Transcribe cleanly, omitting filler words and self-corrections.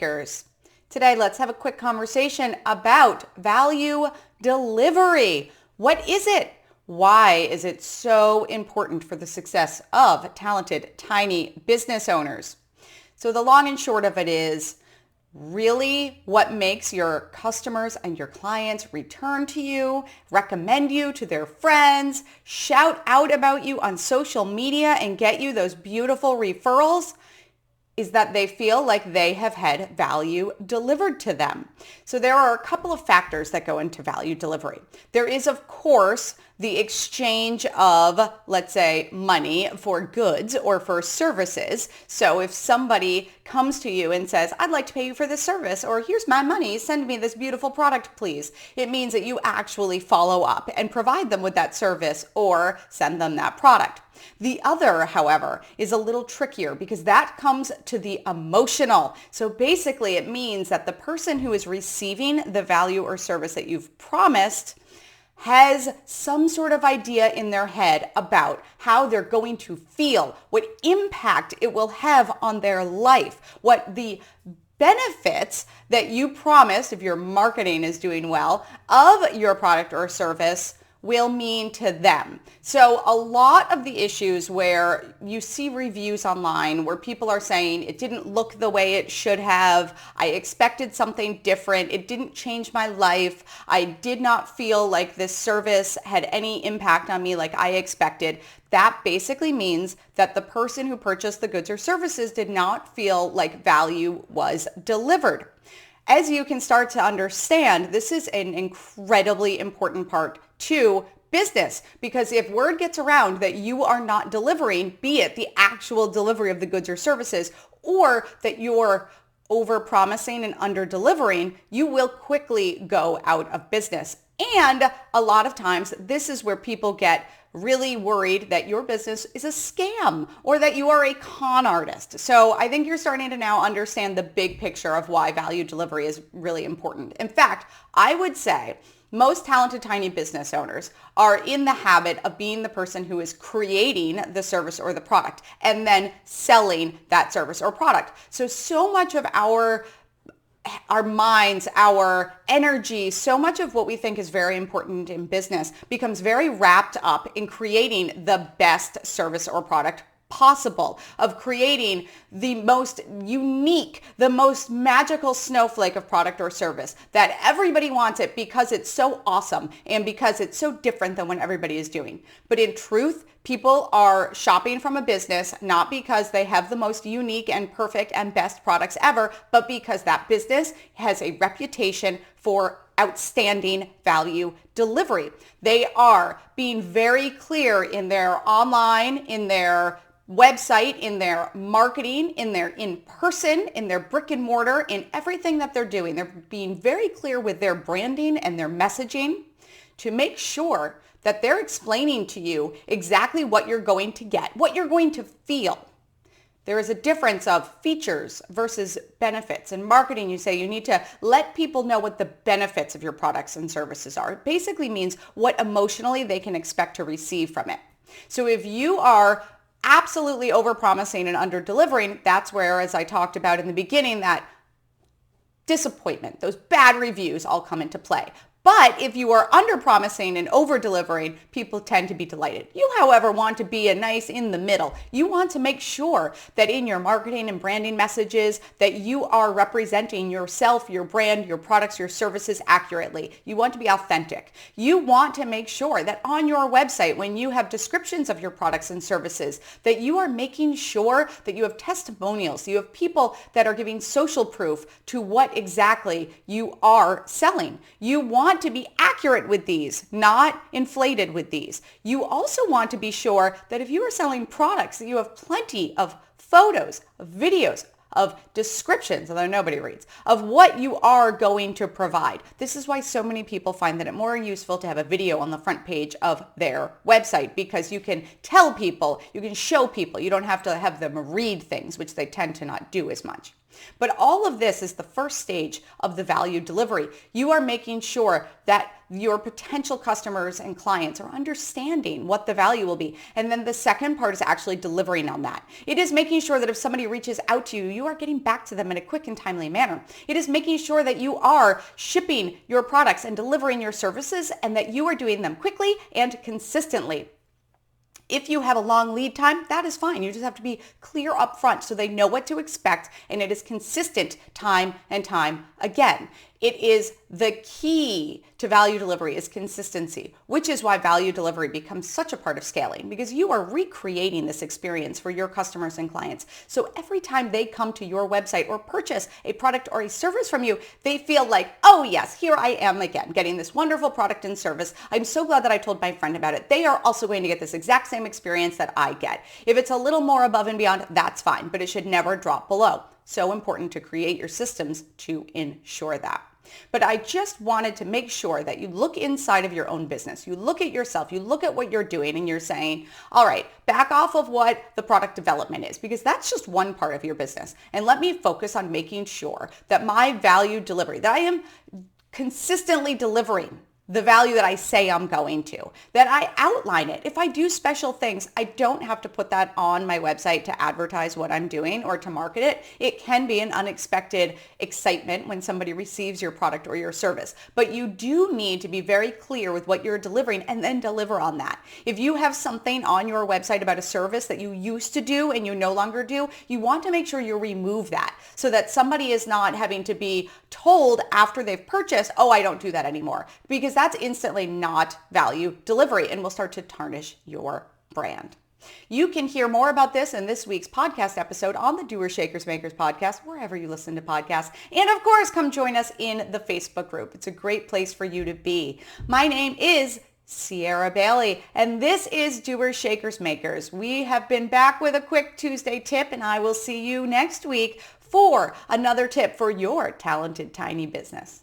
Shakers. Today, let's have a quick conversation about value delivery. What is it? Why is it so important for the success of talented, tiny business owners? So the long and short of it is really what makes your customers and your clients return to you, recommend you to their friends, shout out about you on social media and get you those beautiful referrals is that they feel like they have had value delivered to them. So there are a couple of factors that go into value delivery. There is, of course, the exchange of, let's say, money for goods or for services. So if somebody comes to you and says, I'd like to pay you for this service, or here's my money, send me this beautiful product, please. It means that you actually follow up and provide them with that service or send them that product. The other, however, is a little trickier because that comes to the emotional. So basically it means that the person who is receiving the value or service that you've promised has some sort of idea in their head about how they're going to feel, what impact it will have on their life, what the benefits that you promised, if your marketing is doing well, of your product or service will mean to them. So a lot of the issues where you see reviews online where people are saying it didn't look the way it should have, I expected something different, it didn't change my life, I did not feel like this service had any impact on me like I expected, that basically means that the person who purchased the goods or services did not feel like value was delivered. As you can start to understand, this is an incredibly important part to business, because if word gets around that you are not delivering, be it the actual delivery of the goods or services, or that you're over-promising and under-delivering, you will quickly go out of business. And a lot of times, this is where people get really worried that your business is a scam or that you are a con artist. So I think you're starting to now understand the big picture of why value delivery is really important. In fact, I would say most talented tiny business owners are in the habit of being the person who is creating the service or the product and then selling that service or product. So much of our minds, our energy, so much of what we think is very important in business becomes very wrapped up in creating the best service or product possible, of creating the most unique, the most magical snowflake of product or service that everybody wants it because it's so awesome and because it's so different than what everybody is doing. But in truth, people are shopping from a business not because they have the most unique and perfect and best products ever, but because that business has a reputation for outstanding value delivery. They are being very clear in their online, in their website, in their marketing, in their in-person, in their brick and mortar, in everything that they're doing. They're being very clear with their branding and their messaging to make sure that they're explaining to you exactly what you're going to get, what you're going to feel. There is a difference of features versus benefits. In marketing, you say you need to let people know what the benefits of your products and services are. It basically means what emotionally they can expect to receive from it. So if you are absolutely over-promising and under-delivering, that's where, as I talked about in the beginning, that disappointment, those bad reviews all come into play. But if you are under-promising and over-delivering, people tend to be delighted. You, however, want to be a nice in the middle. You want to make sure that in your marketing and branding messages that you are representing yourself, your brand, your products, your services accurately. You want to be authentic. You want to make sure that on your website, when you have descriptions of your products and services, that you are making sure that you have testimonials, you have people that are giving social proof to what exactly you are selling. You want to be accurate with these, not inflated with these. You also want to be sure that if you are selling products, that you have plenty of photos, of videos, of descriptions, although nobody reads, of what you are going to provide. This is why so many people find that it's more useful to have a video on the front page of their website, because you can tell people, you can show people, you don't have to have them read things, which they tend to not do as much. But all of this is the first stage of the value delivery. You are making sure that your potential customers and clients are understanding what the value will be. And then the second part is actually delivering on that. It is making sure that if somebody reaches out to you, you are getting back to them in a quick and timely manner. It is making sure that you are shipping your products and delivering your services and that you are doing them quickly and consistently. If you have a long lead time, that is fine. You just have to be clear up front so they know what to expect and it is consistent time and time again. It is the key to value delivery is consistency, which is why value delivery becomes such a part of scaling because you are recreating this experience for your customers and clients. So every time they come to your website or purchase a product or a service from you, they feel like, oh yes, here I am again, getting this wonderful product and service. I'm so glad that I told my friend about it. They are also going to get this exact same experience that I get. If it's a little more above and beyond, that's fine, but it should never drop below. So important to create your systems to ensure that. But I just wanted to make sure that you look inside of your own business. You look at yourself, you look at what you're doing and you're saying, all right, back off of what the product development is because that's just one part of your business. And let me focus on making sure that my value delivery, that I am consistently delivering the value that I say I'm going to, that I outline it. If I do special things, I don't have to put that on my website to advertise what I'm doing or to market it. It can be an unexpected excitement when somebody receives your product or your service, but you do need to be very clear with what you're delivering and then deliver on that. If you have something on your website about a service that you used to do and you no longer do, you want to make sure you remove that so that somebody is not having to be told after they've purchased, oh, I don't do that anymore, because that's instantly not value delivery and will start to tarnish your brand. You can hear more about this in this week's podcast episode on the Doers Shakers Makers podcast, wherever you listen to podcasts. And of course, come join us in the Facebook group. It's a great place for you to be. My name is Sierra Bailey, and this is Doers Shakers Makers. We have been back with a quick Tuesday tip, and I will see you next week for another tip for your talented tiny business.